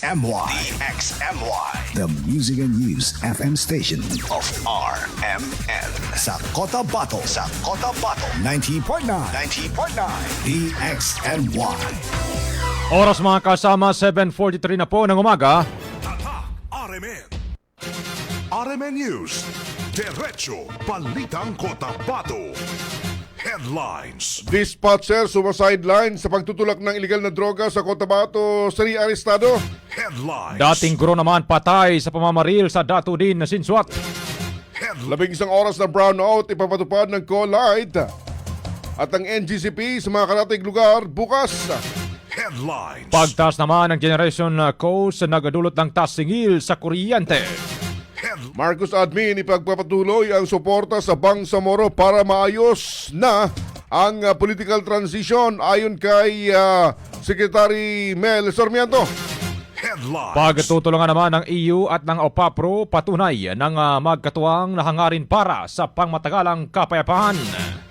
DXMY. The Music and News FM station Of RMN. sa Cotabato. 90.9 DXMY. Oras mga kasama, 7:43 na po ng umaga. Tatak RMN. RMN News. Diretso Balitang Cotabato. Headlines. Dispatcher sumasideline sa pagtutulak ng ilegal na droga sa Cotabato, Seri arestado. Headlines. Dating guro naman patay sa pamamaril sa Datu din na Sinsuat. Labing isang oras na brownout ipapatupad ng Colite at ang NGCP sa mga karatig lugar bukas. Headlines. Pagtaas naman ng Generation Coast nagadulot ng tasingil sa kuryente. Marcos Admin ipagpapatuloy ang suporta sa Bangsamoro para maayos na ang political transition ayon kay Secretary Mel Sarmiento. Headlines. Pagtutulungan naman ng EU at ng OPAPRO patunay ng magkatuwang na hangarin para sa pangmatagalang kapayapaan.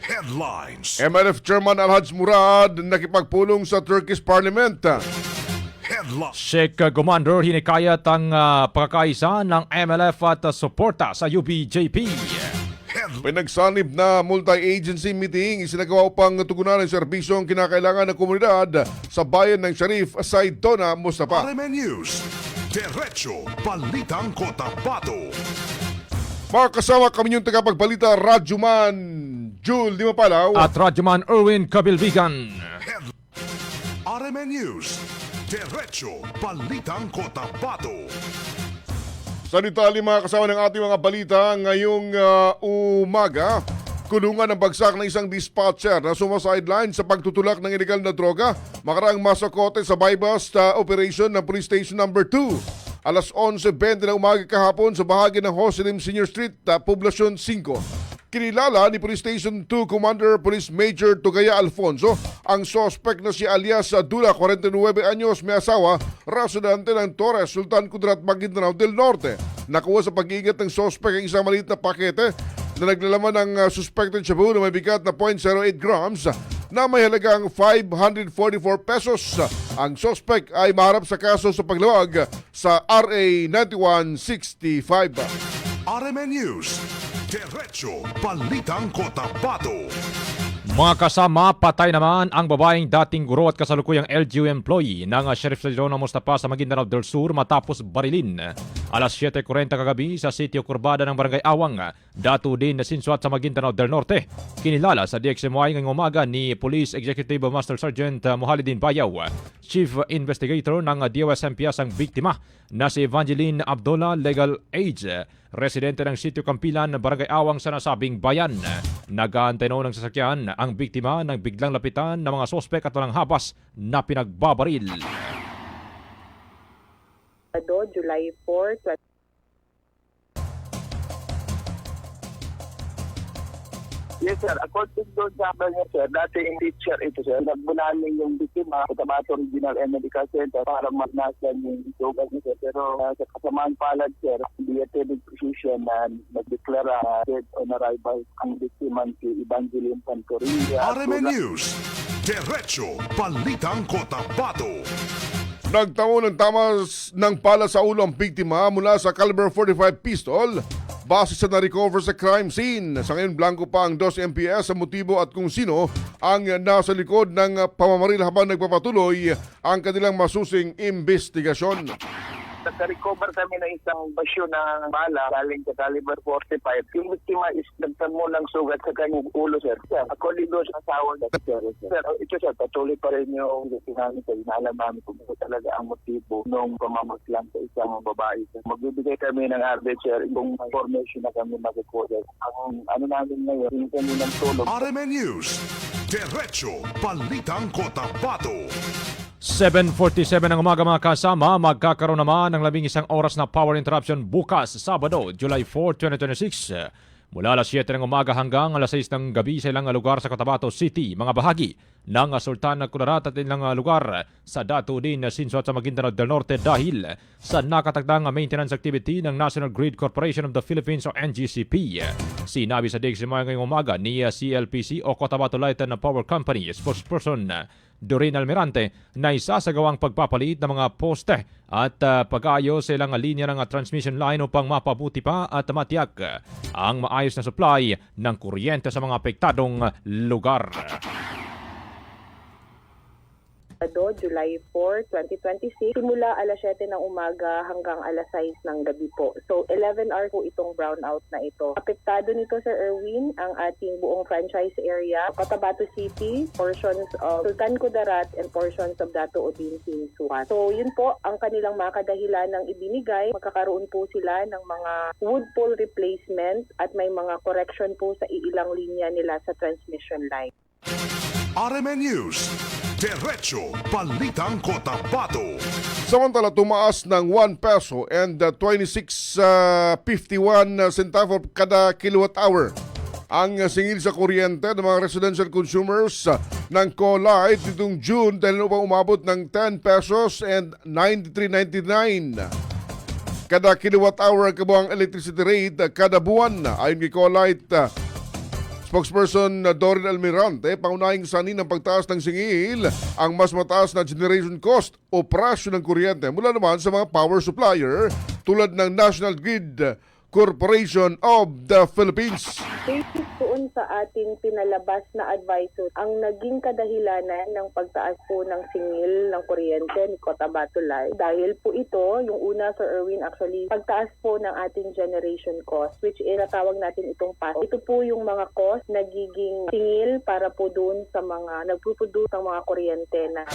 Headlines. MNF Chairman Alhaj Murad nakipagpulong sa Turkish Parliament. Headlines. Sheikh Commander hinikayat ang pagkakaisa ng MLF at suporta sa UBJP. Pinagsanib na multi-agency meeting isinagawa upang tugunan ang serbisyong kinakailangan ng komunidad sa bayan ng Sharif Saidona, Mustafa. RMN News. Diretso Balitang Cotabato. Mga kasama kami yung tagapagbalita, Radyoman Jul Di Mapalaw At Radyoman Erwin Kabilbigan. RMN News. Diretso Balitang Cotabato. Sa detalye mga kasama ng ating mga balita ngayong umaga, kulungan ang bagsak ng isang dispatcher na sumasideline sa pagtutulak ng ilegal na droga makaraang masakote sa bypass operation ng Police Station No. 2. Alas 11:20 ng umaga kahapon sa bahagi ng Hosilim Senior Street, Poblacion 5. Kinilala ni Police Station 2 Commander Police Major Tugaya Alfonso ang suspect na si alias Dula, 49 anyos, may asawa, residente ng Torres, Sultan Kudarat, Maguindanao del Norte. Nakuha sa pag-iingat ng suspect ang isang maliit na pakete na naglalaman ng suspected shabu na may bigat na 0.08 grams na may halagang 544 pesos. Ang suspect ay maharap sa kaso sa paglawag sa RA 9165. RMN News. Diretso Balitang Cotabato. Mga kasama, patay naman ang babaeng dating guro at kasalukuyang LGU employee ng Sheriff Saidona Mustafa sa Maguindanao del Sur matapos barilin. Alas 7:40 kagabi sa sitio Kurbada ng Barangay Awang, Datu din na Sinsuat sa Maguindanao del Norte. Kinilala sa DXMY ngayong umaga ni Police Executive Master Sergeant Mohalidin Bayaw, Chief Investigator ng DOSMPS ang biktima na si Evangeline Abdullah, legal age, residente ng sitio Kampilan, Barangay Awang sa nasabing bayan. Nag-aantay noon ng sasakyan ang biktima ng biglang lapitan ng mga sospek at walang habas na pinagbabaril. July 4, Yes, sir. According doon sa amin, sir, dating teacher ito, sir. Nagbunaling yung biktima sa Cotabato Regional and Medical Center para magnasan yung sugat niya, sir. Pero sa kasamaan palad, sir, the attending physician na nagdeklara dead on arrival ang biktima si Evangeline Pantoria. RMN News. Diretso Balitang Cotabato. Nagtamo ng tamas ng pala sa ulo ang biktima mula sa caliber 45 pistol base sa na-recover sa crime scene. Sa ngayon, blanco pa ang DOS MPS sa motibo at kung sino ang nasa likod ng pamamaril habang nagpapatuloy ang kanilang masusing investigasyon. Nagka-recover kami ng isang basyo ng bala galing sa caliber 45. Yung biktima is nagtamo ng sugat sa kanyang ulo, sir. Sir, according doon sa asawa na sir. Sir, ito sir, patuloy pa rin yung namin sa inalam namin kung ito talaga ang motibo nung pamamaslang sa isang babae. Sir. Magbibigay kami ng update, sir, kung information na kami mag-record. Ang ano namin ngayon, yung kami ng tulong. RMN News. Diretso Balitang Cotabato. 7:47 ng umaga mga kasama, magkakaroon naman ng 11 oras na power interruption bukas, Sabado, July 4, 2026. Mula alas 7 ng umaga hanggang alas 6 ng gabi sa ilang lugar sa Cotabato City, mga bahagi ng Sultan Kudarat at ilang lugar sa Datu din na Sinsuat sa Maguindanao del Norte dahil sa nakatagdang maintenance activity ng National Grid Corporation of the Philippines o NGCP. Sinabi sa DXMY ngayong umaga ni CLPC o Cotabato Light and Power Company spokesperson Doreen Almirante na isasagawang pagpapalit ng mga poste at pag-ayos sa ilang linya ng transmission line upang mapabuti pa at matiyak ang maayos na supply ng kuryente sa mga apektadong lugar. July 4, 2026, simula alas 7 ng umaga hanggang alas 6 ng gabi po. So 11 hours po itong brownout na ito. Apektado nito, Sir Erwin, ang ating buong franchise area, Cotabato City, portions of Sultan Kudarat, and portions of Dato Odin Sinsuat. So yun po ang kanilang mga kadahilan ng ibinigay. Magkakaroon po sila ng mga wood pole replacement at may mga correction po sa ilang linya nila sa transmission line. RMN News, Diretso Balitang Cotabato. Samantala, tumaas ng 1 peso and 26.51 centavo kada kilowatt hour ang singil sa kuryente ng mga residential consumers ng Colite nitong June dahil upang umabot ng 10 pesos and 93.99 kada kilowatt hour kabuang electricity rate kada buwan. Ayon kay Colite spokesperson Doreen Almirante, pangunahing sanhi ng pagtaas ng singil ang mas mataas na generation cost o presyo ng kuryente mula naman sa mga power supplier tulad ng National Grid Corporation of the Philippines. Basis doon sa ating pinalabas na advisory, ang naging kadahilanan ng pagtaas po ng singil ng kuryente ni Cotabato Light. Dahil po ito, yung una, Sir Erwin, actually, pagtaas po ng ating generation cost, which is natawag natin itong PAS. Ito po yung mga cost nagiging singil para po doon sa mga nagpuproduce ng mga kuryente na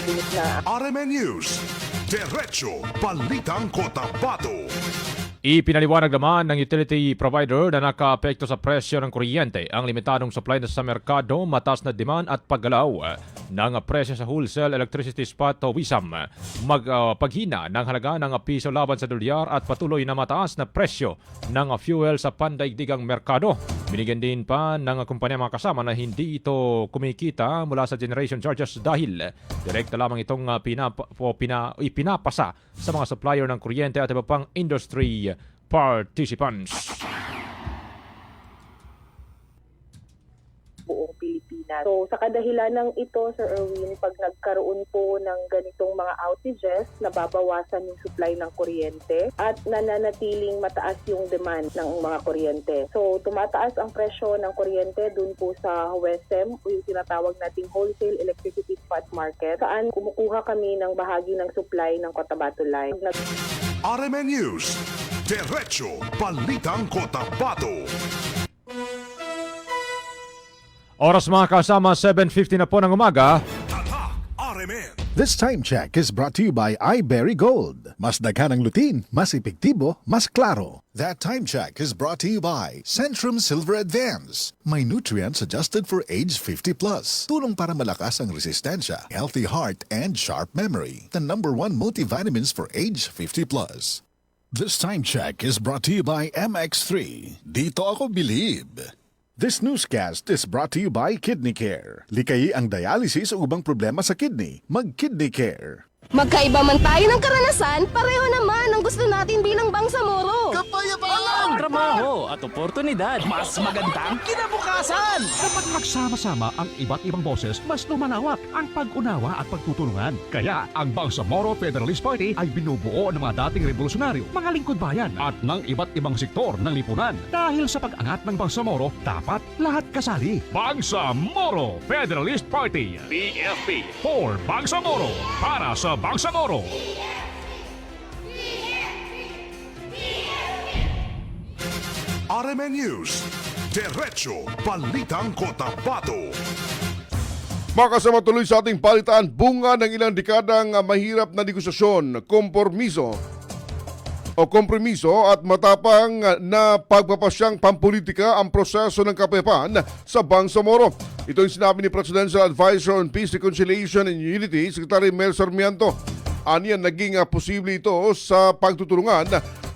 RMN News, Diretso Balitang Cotabato. Ipinaliwanag naman ng utility provider na nakaapekto sa presyo ng kuryente ang limitadong supply na sa merkado, mataas na demand at paggalaw ng presyo sa wholesale electricity spot o WISAM. Paghina ng halaga ng piso laban sa dolyar at patuloy na mataas na presyo ng fuel sa pandaigdigang merkado. Binigyan din pa ng kumpanya mga kasama na hindi ito kumikita mula sa generation charges dahil direkta lamang itong ipinapasa sa mga supplier ng kuryente at iba pang industry participants. Buong Pilipinas. So sa kadahilan ng ito, Sir Erwin, pag nagkaroon po ng ganitong mga outages, nababawasan yung supply ng kuryente at nananatiling mataas yung demand ng mga kuryente. So tumataas ang presyo ng kuryente dun po sa WESM o yung tinatawag nating Wholesale Electricity Spot Market, saan kumukuha kami ng bahagi ng supply ng Cotabato Light. RMN News, Diretso Balitang Cotabato. Oras mga kasama, 7:50 na po ng umaga. Tata RMN. This time check is brought to you by iBerry Gold. Mas daghan ang lutin, mas epektibo, mas klaro. That time check is brought to you by Centrum Silver Advance. May nutrients adjusted for age 50 plus. Tulong para malakas ang resistensya, healthy heart, and sharp memory. The #1 multivitamins for age 50 plus. This time check is brought to you by MX3. Dito ako believe. This newscast is brought to you by Kidney Care. Likayi ang dialysis o ubang problema sa kidney. Mag-Kidney Care. Magkaiba man tayo ng karanasan, pareho naman ang gusto natin bilang Bangsamoro. Kapayapaan! Trabaho at oportunidad. Mas magandang kinabukasan! Kapag magsama-sama ang iba't ibang boses, mas lumalawak ang pag-unawa at pagtutulungan. Kaya ang Bangsamoro Federalist Party ay binubuo ng mga dating revolusyonaryo, mga lingkod bayan at ng iba't ibang sektor ng lipunan. Dahil sa pag-angat ng Bangsamoro, dapat lahat kasali. Bangsamoro Federalist Party. PFP for Bangsamoro. Para sa Bangsamoro. RMN News, Diretso Balitang Cotabato. Mga kasama, tuloy sa ating palitan, bunga ng ilang dekadang mahirap na negosasyon, kompromiso at matapang na pagpapasyang pampolitika ang proseso ng kapayapaan sa Bangsamoro. Ito yung sinabi ni Presidential Advisor on Peace, Reconciliation and Unity, Secretary Mel Sarmiento. Aniyan, naging posible ito sa pagtutulungan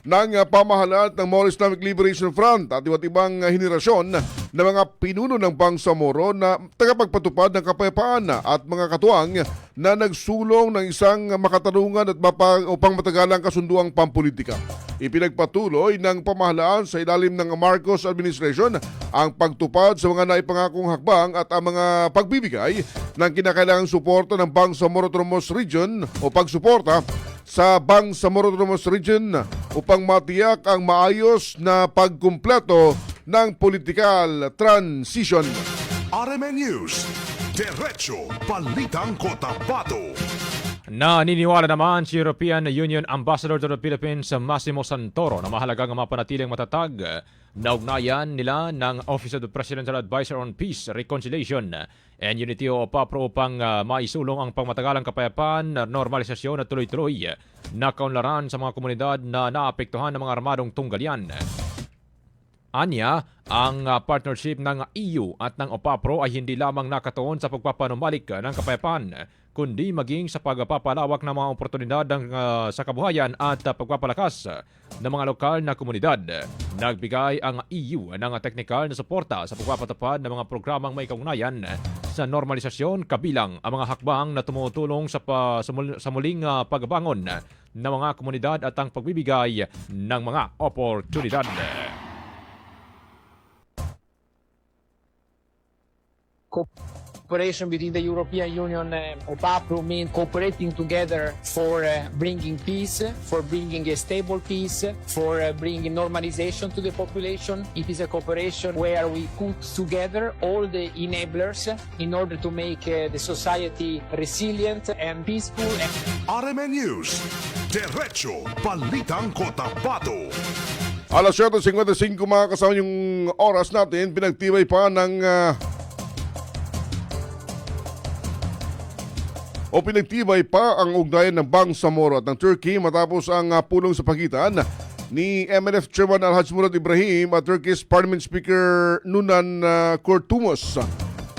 ng pamahalaan ng Moro Islamic Liberation Front at iba't ibang henerasyon na mga pinuno ng Bangsamoro na tagapagpatupad ng kapayapaan at mga katuwang na nagsulong ng isang makatarungan at upang matagalang kasunduang pampolitika. Ipinagpatuloy ng pamahalaan sa ilalim ng Marcos administration ang pagtupad sa mga naipangakong hakbang at ang mga pagbibigay ng kinakailangang suporta ng Bangsamoro Autonomous Region o pagsuporta sa Bangsamoro Autonomous Region upang matiyak ang maayos na pagkumpleto ng political transition. RMN News, Diretso Balitang Cotabato. Naniniwala naman si European Union Ambassador to the Philippines Massimo Santoro na mahalagang mapanatiling matatag na ugnayan nila ng Office of the Presidential Advisor on Peace, Reconciliation and Unity o PAPRO upang maisulong ang pangmatagalang kapayapaan, normalisasyon at tuloy-tuloy na kaunlaran sa mga komunidad na naapektuhan ng mga armadong tunggalyan. Anya, ang partnership ng EU at ng OPAPRO ay hindi lamang nakatuon sa pagpapanumalik ng kapayapaan, kundi maging sa pagpapalawak ng mga oportunidad sa kabuhayan at pagpapalakas ng mga lokal na komunidad. Nagbigay ang EU ng teknikal na suporta sa pagpapatupad ng mga programang may kaugnayan sa normalisasyon kabilang ang mga hakbang na tumutulong sa muling pagbangon ng mga komunidad at ang pagbibigay ng mga oportunidad. Cooperation between the European Union and OPAPRO means cooperating together for bringing peace, for bringing a stable peace, for bringing normalization to the population. It is a cooperation where we put together all the enablers in order to make the society resilient and peaceful. RMN News, Diretso Balitang Cotabato. Alas 7:55 mga kasama yung oras natin, pinagtibay pa ng pinagtibay pa ang ugnayan ng Bangsamoro at ng Turkey matapos ang pulong sa pagitan ni MNF Chairman Alhaj Murad Ibrahim at Turkish Parliament Speaker Nunan Kurtulmuş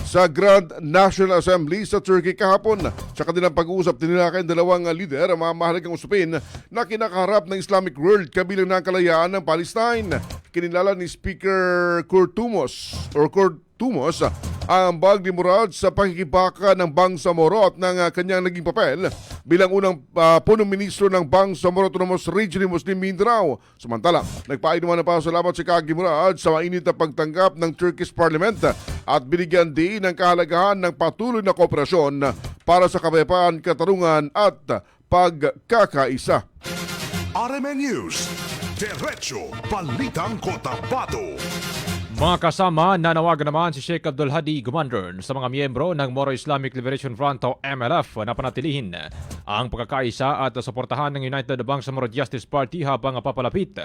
sa Grand National Assembly sa Turkey kahapon. Sa kanilang pag-uusap, tinilakay ang dalawang lider ang mga mahalagang usapin na kinakaharap ng Islamic world kabilang ng kalayaan ng Palestine. Kinilala ni Speaker Kurtulmuş ang ambag ni Murad sa pakikibaka ng Bangsamoro at ng kanyang naging papel bilang unang punong ministro ng Bangsamoro Autonomous Region ni Muslim Mindanao. Samantala, nagpaay naman ng pasalamat si Kagi Murad sa mainit na pagtanggap ng Turkish Parliament at binigyan din ng kahalagahan ng patuloy na kooperasyon para sa kapayapaan, katarungan at pagkakaisa. RMN News, Diretso Balitang Cotabato. Mga kasama, nanawagan naman si Sheikh Abdul Hadi Gumandern sa mga miyembro ng Moro Islamic Liberation Front o MLF na panatilihin ang pagkakaisa at suportahan ng United Bangsamoro Justice Party habang papalapit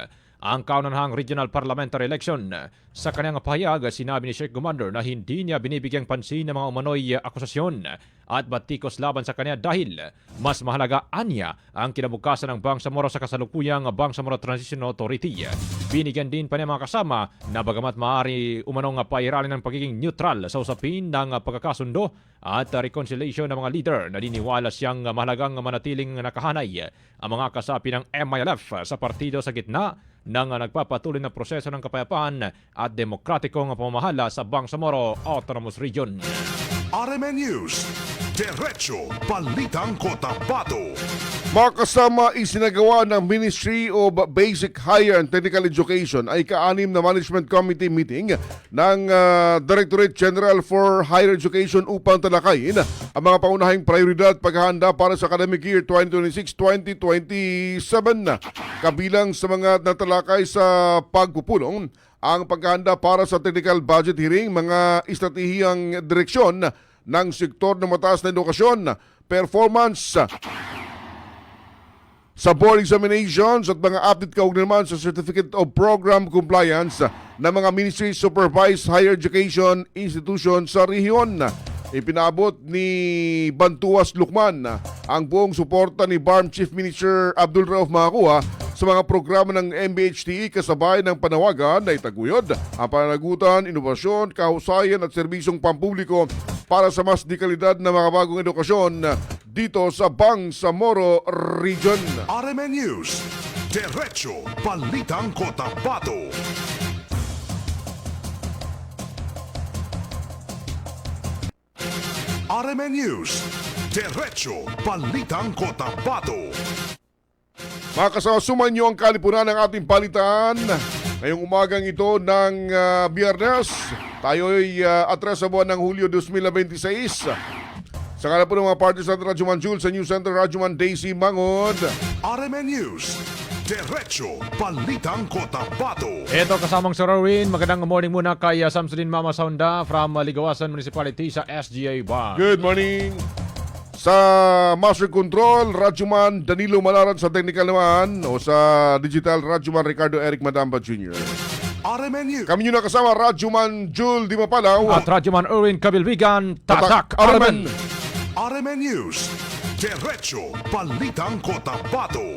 ang kaunanahang regional parliamentary election. Sa kanyang pahayag, sinabi ni Sheikh Gumandern na hindi niya binibigyang pansin ng mga umano'y akusasyon at batikos laban sa kanya dahil mas mahalaga anya ang kinabukasan ng Bangsamoro sa kasalukuyang Bangsamoro Transition Authority. Binigyan din pa niya mga kasama na bagamat maaari umanong pairalin ng pagiging neutral sa usapin ng pagkakasundo at reconciliation ng mga leader, naniniwala siyang mahalagang manatiling nakahanay ang mga kasapi ng MILF sa partido sa gitna ng nagpapatuloy na proseso ng kapayapaan at demokratikong pamamahala sa Bangsamoro Autonomous Region. RMN News, Diretso Balitang Cotabato. Mga kasama, isinagawa ng Ministry of Basic Higher and Technical Education ay ka-anim na Management Committee meeting ng Directorate General for Higher Education upang talakayin ang mga paunahing prioridad paghahanda para sa academic year 2026-2027. Kabilang sa mga natalakay sa pagpupulong ang paghahanda para sa technical budget hearing, mga estratehiyang direksyon ng sektor ng mataas na edukasyon, performance sa board examinations at mga update kaugnay naman sa Certificate of Program Compliance ng mga Ministry Supervised Higher Education Institution sa rehiyon. Ipinabot ni Bantuas Lukman ang buong suporta ni BARM Chief Minister Abdul Rauf Makakuha sa mga programa ng MBHTE kasabay ng panawagan na itaguyod ang pananagutan, inovasyon, kahusayan at serbisyong pampubliko para sa mas dekalidad na makabagong edukasyon dito sa Bangsamoro Region. RMN News, Diretso Balitang Cotabato. RMN News. Diretso Balitang Cotabato. Mga kasama, sumanyo ang kalipunan ng ating palitan. Ngayong umagang ito ng Biyernes, tayo'y atras sa buwan ng Hulyo 2026. Sa kala po ng mga parties ng Radyoman Jules sa News Center, Radyoman Daisy Mangod. RMN News. Diretso Balitang Cotabato. Ito kasamang Sir Erwin. Magandang morning muna kay Samsudin Mama Saunda from Ligawasan Municipality sa SGA Bar. Good morning. Sa Master Control, Radyoman Danilo Malaran. Sa technical naman o sa digital, Radyoman Ricardo Eric Madamba Jr. RMN News. Kami nyo nakasama, Radyoman Jul Di Mapalaw. At Radyoman Erwin Kabilbigan. Tatak Aramen. Aramen. RMN News. Diretso Balitang Cotabato.